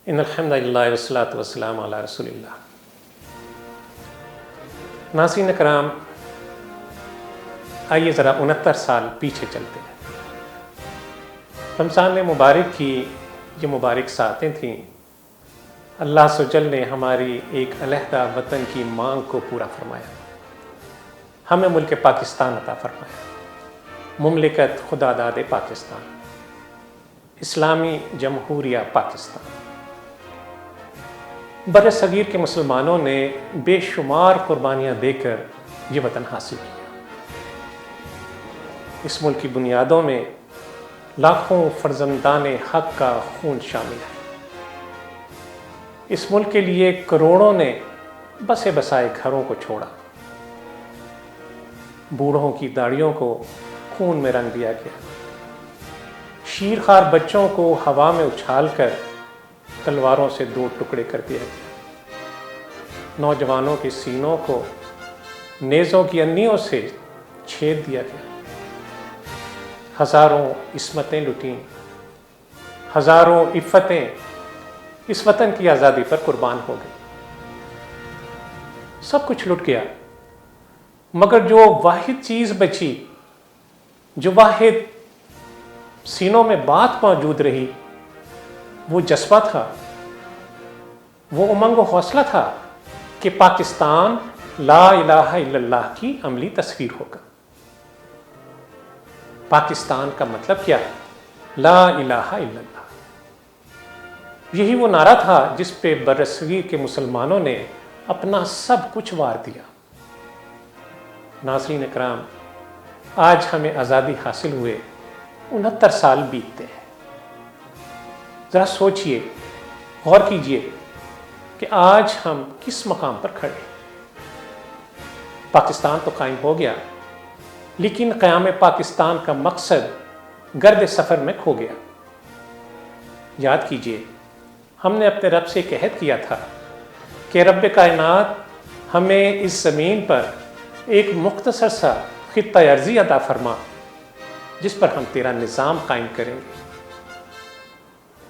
ان الحمد للہ والصلاۃ والسلام علی رسول اللہ۔ ناظرین کرام، آئیے ذرا 69 سال پیچھے چلتے ہیں۔ رمضان مبارک کی یہ مبارک ساعتیں تھیں۔ اللہ عز و جل نے ہماری ایک علیحدہ وطن کی مانگ کو پورا فرمایا، ہمیں ملک پاکستان عطا فرمایا، مملکت خدا داد پاکستان، اسلامی جمہوریہ پاکستان۔ بر صغیر کے مسلمانوں نے بے شمار قربانیاں دے کر یہ وطن حاصل کیا۔ اس ملک کی بنیادوں میں لاکھوں فرزندان حق کا خون شامل ہے۔ اس ملک کے لیے کروڑوں نے بسے بسائے گھروں کو چھوڑا، بوڑھوں کی داڑھیوں کو خون میں رنگ دیا گیا، شیرخوار بچوں کو ہوا میں اچھال کر تلواروں سے 2 ٹکڑے کر دیا گیا، نوجوانوں کے سینوں کو نیزوں کی انیوں سے چھید دیا گیا، ہزاروں عصمتیں لٹیں، ہزاروں عفتیں اس وطن کی آزادی پر قربان ہو گئی۔ سب کچھ لٹ گیا، مگر جو واحد چیز بچی، جو واحد سینوں میں بات موجود رہی، وہ جذبہ تھا، وہ امنگ و حوصلہ تھا کہ پاکستان لا الہ الا اللہ کی عملی تصویر ہوگا۔ پاکستان کا مطلب کیا ہے؟ لا الہ الا اللہ۔ یہی وہ نعرہ تھا جس پہ برصغیر کے مسلمانوں نے اپنا سب کچھ وار دیا۔ ناظرین اکرام، آج ہمیں آزادی حاصل ہوئے 69 سال بیتتے ہیں۔ ذرا سوچئے، غور کیجئے کہ آج ہم کس مقام پر کھڑے ہیں۔ پاکستان تو قائم ہو گیا، لیکن قیام پاکستان کا مقصد گرد سفر میں کھو گیا۔ یاد کیجئے، ہم نے اپنے رب سے ایک عہد کیا تھا کہ رب کائنات ہمیں اس زمین پر ایک مختصر سا خطہ ارضی عطا فرما جس پر ہم تیرا نظام قائم کریں گے،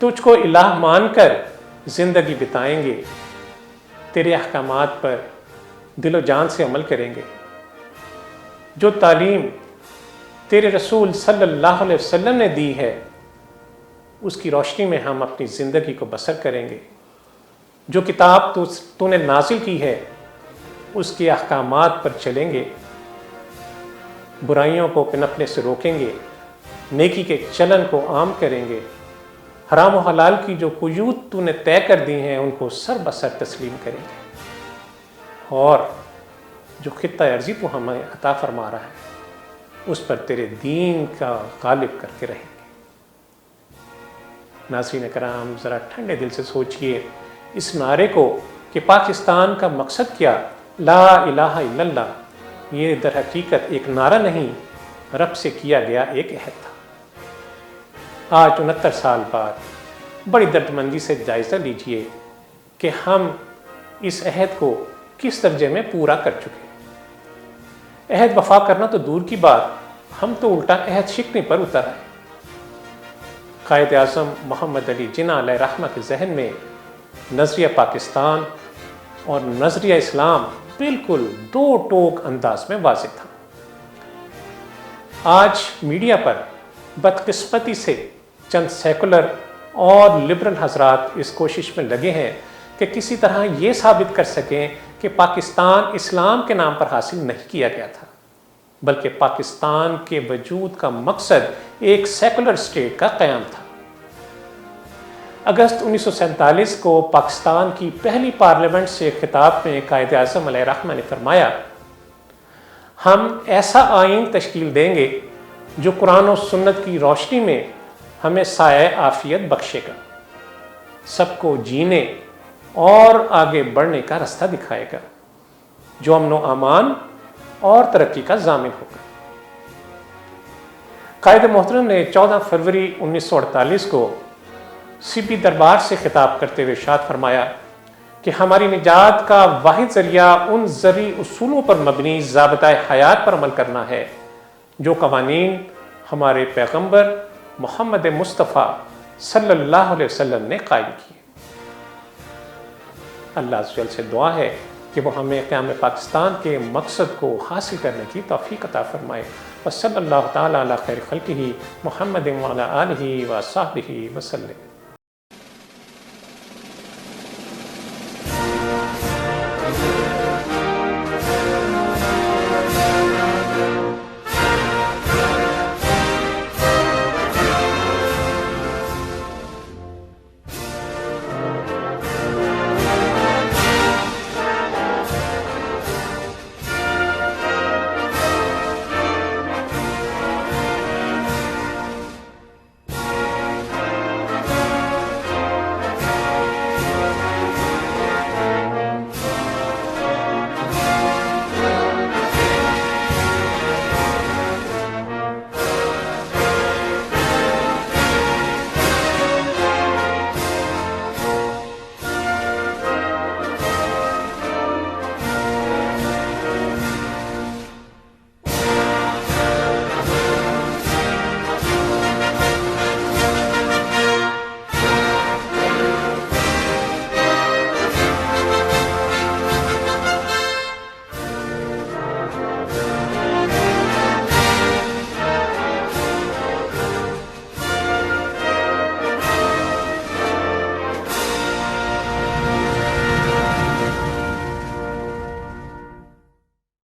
تجھ کو الہ مان کر زندگی بتائیں گے، تیرے احکامات پر دل و جان سے عمل کریں گے، جو تعلیم تیرے رسول صلی اللہ علیہ وسلم نے دی ہے اس کی روشنی میں ہم اپنی زندگی کو بسر کریں گے، جو کتاب تو نے نازل کی ہے اس کے احکامات پر چلیں گے، برائیوں کو پنپنے سے روکیں گے، نیکی کے چلن کو عام کریں گے، حرام و حلال کی جو قیود تو نے طے کر دی ہیں ان کو سر بسر تسلیم کریں گے، اور جو خطہ ارضی تو ہمیں عطا فرما رہا ہے اس پر تیرے دین کا غالب کر کے رہیں گے۔ ناظرین کرام، ذرا ٹھنڈے دل سے سوچئے اس نعرے کو کہ پاکستان کا مقصد کیا، لا الہ الا اللہ، یہ در حقیقت ایک نعرہ نہیں، رب سے کیا گیا ایک عہد تھا۔ آج 69 سال بعد بڑی دردمندی سے جائزہ لیجئے کہ ہم اس عہد کو کس درجے میں پورا کر چکے۔ عہد وفا کرنا تو دور کی بات، ہم تو الٹا عہد شکنی پر اتر آئے۔ قائد اعظم محمد علی جناح علیہ رحمہ کے ذہن میں نظریہ پاکستان اور نظریہ اسلام بالکل 2 ٹوک انداز میں واضح تھا۔ آج میڈیا پر بدقسمتی سے چند سیکولر اور لبرل حضرات اس کوشش میں لگے ہیں کہ کسی طرح یہ ثابت کر سکیں کہ پاکستان اسلام کے نام پر حاصل نہیں کیا گیا تھا، بلکہ پاکستان کے وجود کا مقصد ایک سیکولر اسٹیٹ کا قیام تھا۔ اگست 1947 کو پاکستان کی پہلی پارلیمنٹ سے خطاب میں قائد اعظم علیہ رحمہ نے فرمایا، ہم ایسا آئین تشکیل دیں گے جو قرآن و سنت کی روشنی میں ہمیں سایہ عافیت بخشے گا، سب کو جینے اور آگے بڑھنے کا راستہ دکھائے گا، جو امن و امان اور ترقی کا ضامن ہوگا۔ قائد محترم نے 14 فروری 1948 کو سی پی دربار سے خطاب کرتے ہوئے ارشاد فرمایا کہ ہماری نجات کا واحد ذریعہ ان زرعی اصولوں پر مبنی ضابطۂ حیات پر عمل کرنا ہے جو قوانین ہمارے پیغمبر محمد مصطفیٰ صلی اللہ علیہ وسلم نے قائم کیے۔ اللہ عز و جل سے دعا ہے کہ وہ ہمیں قیام پاکستان کے مقصد کو حاصل کرنے کی توفیق عطا فرمائے۔ وصلی اللہ تعالیٰ علی خیر خلقہ محمد وعلی آلہ وصحبہ وسلم۔